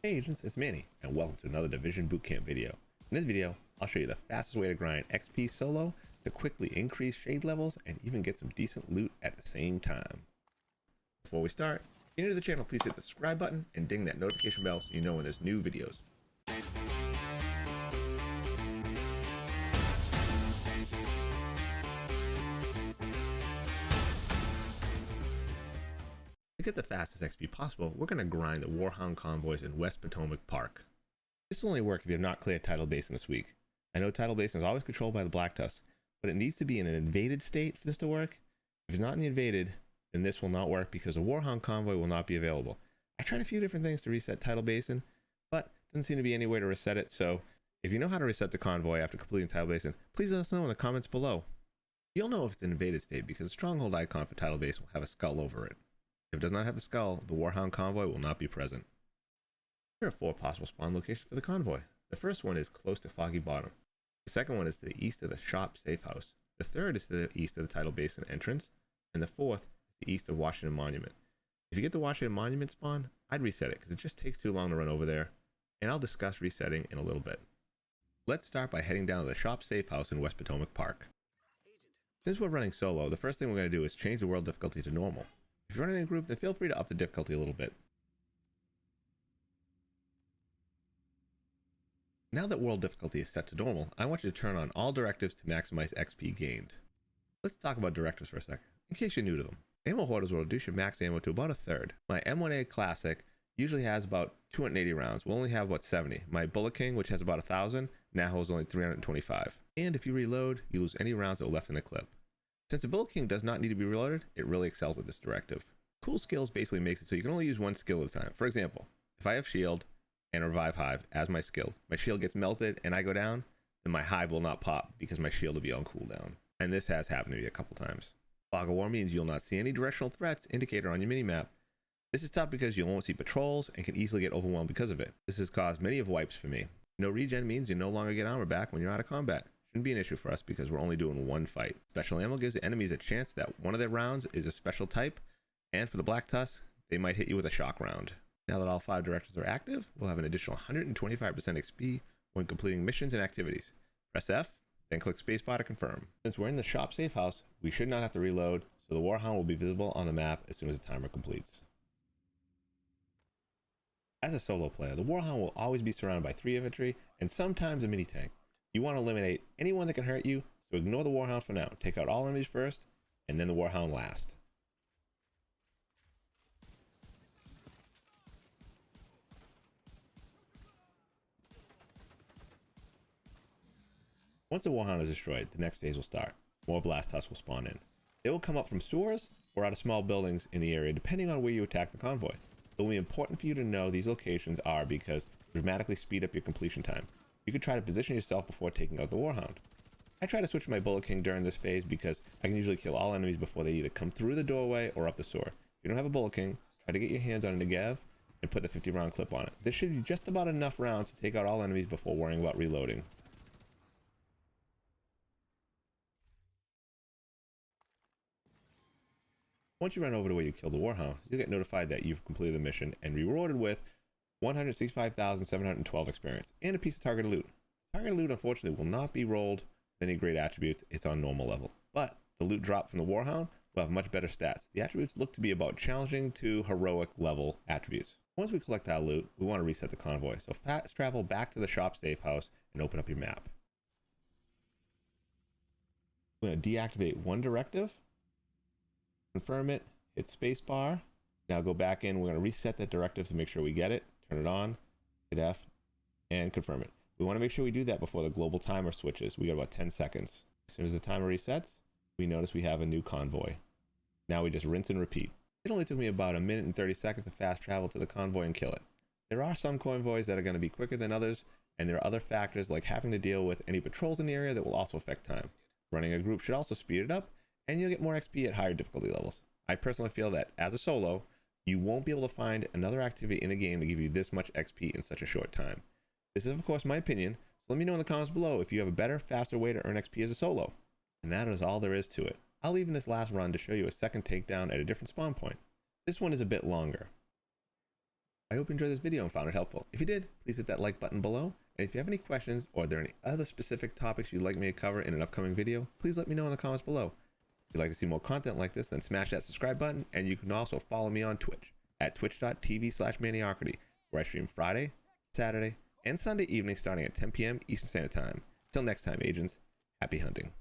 Hey agents, it's Manny, and welcome to another Division Bootcamp video. In this video, I'll show you the fastest way to grind XP solo to quickly increase shade levels and even get some decent loot at the same time. Before we start, if you're new to the channel, please hit the subscribe button and ding that notification bell so you know when there's new videos. To get the fastest XP possible, we're going to grind the Hound convoys in West Potomac Park. This will only work if you have not cleared Tidal Basin this week. I know Tidal Basin is always controlled by the Black Tusk, but it needs to be in an invaded state for this to work. If it's not in the invaded, then this will not work because the Hound convoy will not be available. I tried a few different things to reset Tidal Basin, but doesn't seem to be any way to reset it, so if you know how to reset the convoy after completing Tidal Basin, please let us know in the comments below. You'll know if it's an invaded state because the stronghold icon for Tidal Basin will have a skull over it. If it does not have the skull, the Hound convoy will not be present. There are 4 possible spawn locations for the convoy. The first one is close to Foggy Bottom. The second one is to the east of the shop Safehouse. The third is to the east of the Tidal Basin entrance. And the fourth is the east of Washington Monument. If you get the Washington Monument spawn, I'd reset it because it just takes too long to run over there. And I'll discuss resetting in a little bit. Let's start by heading down to the shop Safehouse in West Potomac Park. Since we're running solo, the first thing we're going to do is change the world difficulty to normal. If you're running in a group, then feel free to up the difficulty a little bit. Now that world difficulty is set to normal, I want you to turn on all directives to maximize XP gained. Let's talk about directives for a second, in case you're new to them. Ammo hoarders will reduce your max ammo to about a third. My M1A Classic usually has about 280 rounds. We'll only have about 70. My Bullet King, which has about 1,000, now holds only 325. And if you reload, you lose any rounds that are left in the clip. Since the Bullet King does not need to be reloaded, it really excels at this directive. Cool Skills basically makes it so you can only use one skill at a time. For example, if I have Shield and Revive Hive as my skill, my shield gets melted and I go down, then my Hive will not pop because my shield will be on cooldown. And this has happened to me a couple times. Fog of War means you'll not see any directional threats indicator on your minimap. This is tough because you won't see patrols and can easily get overwhelmed because of it. This has caused many of wipes for me. No regen means you no longer get armor back when you're out of combat. Shouldn't be an issue for us because we're only doing one fight. Special ammo gives the enemies a chance that one of their rounds is a special type, and for the Black Tusk, they might hit you with a shock round. Now that all 5 directives are active, we'll have an additional 125% XP when completing missions and activities. Press F, then click spacebar to confirm. Since we're in the shop Safehouse, we should not have to reload, so the Hound will be visible on the map as soon as the timer completes. As a solo player, the Hound will always be surrounded by 3 infantry and sometimes a mini tank. You want to eliminate anyone that can hurt you, so ignore the Hound for now. Take out all enemies first, and then the Hound last. Once the Hound is destroyed, the next phase will start. More Blast Tusks will spawn in. They will come up from sewers or out of small buildings in the area, depending on where you attack the convoy. It will be important for you to know these locations are because they dramatically speed up your completion time. You could try to position yourself before taking out the Hound. I try to switch my Bullet King during this phase because I can usually kill all enemies before they either come through the doorway or up the sewer. If you don't have a Bullet King, try to get your hands on a Negev and put the 50 round clip on it. This should be just about enough rounds to take out all enemies before worrying about reloading. Once you run over to where you killed the Hound, you'll get notified that you've completed the mission and rewarded with 165,712 experience and a piece of targeted loot. Targeted loot unfortunately will not be rolled with any great attributes, it's on normal level. But the loot drop from the Hound will have much better stats. The attributes look to be about challenging to heroic level attributes. Once we collect our loot, we want to reset the convoy, so fast travel back to the shop Safehouse and open up your map. We're going to deactivate one directive, confirm it, hit spacebar. Now go back in, we're going to reset that directive to make sure we get it. Turn it on, hit F, and confirm it. We want to make sure we do that before the global timer switches. We got about 10 seconds. As soon as the timer resets, we notice we have a new convoy. Now we just rinse and repeat. It only took me about 1 minute and 30 seconds to fast travel to the convoy and kill it. There are some convoys that are going to be quicker than others, and there are other factors like having to deal with any patrols in the area that will also affect time. Running a group should also speed it up, and you'll get more XP at higher difficulty levels. I personally feel that as a solo, you won't be able to find another activity in the game to give you this much XP in such a short time. This is of course my opinion, so let me know in the comments below if you have a better, faster way to earn XP as a solo. And that is all there is to it. I'll leave in this last run to show you a second takedown at a different spawn point. This one is a bit longer. I hope you enjoyed this video and found it helpful. If you did, please hit that like button below. And if you have any questions or are there any other specific topics you'd like me to cover in an upcoming video, please let me know in the comments below. If you'd like to see more content like this, then smash that subscribe button, and you can also follow me on Twitch at twitch.tv/Maniacrity, where I stream Friday, Saturday, and Sunday evening starting at 10 p.m. Eastern Standard Time. Till next time, agents, happy hunting.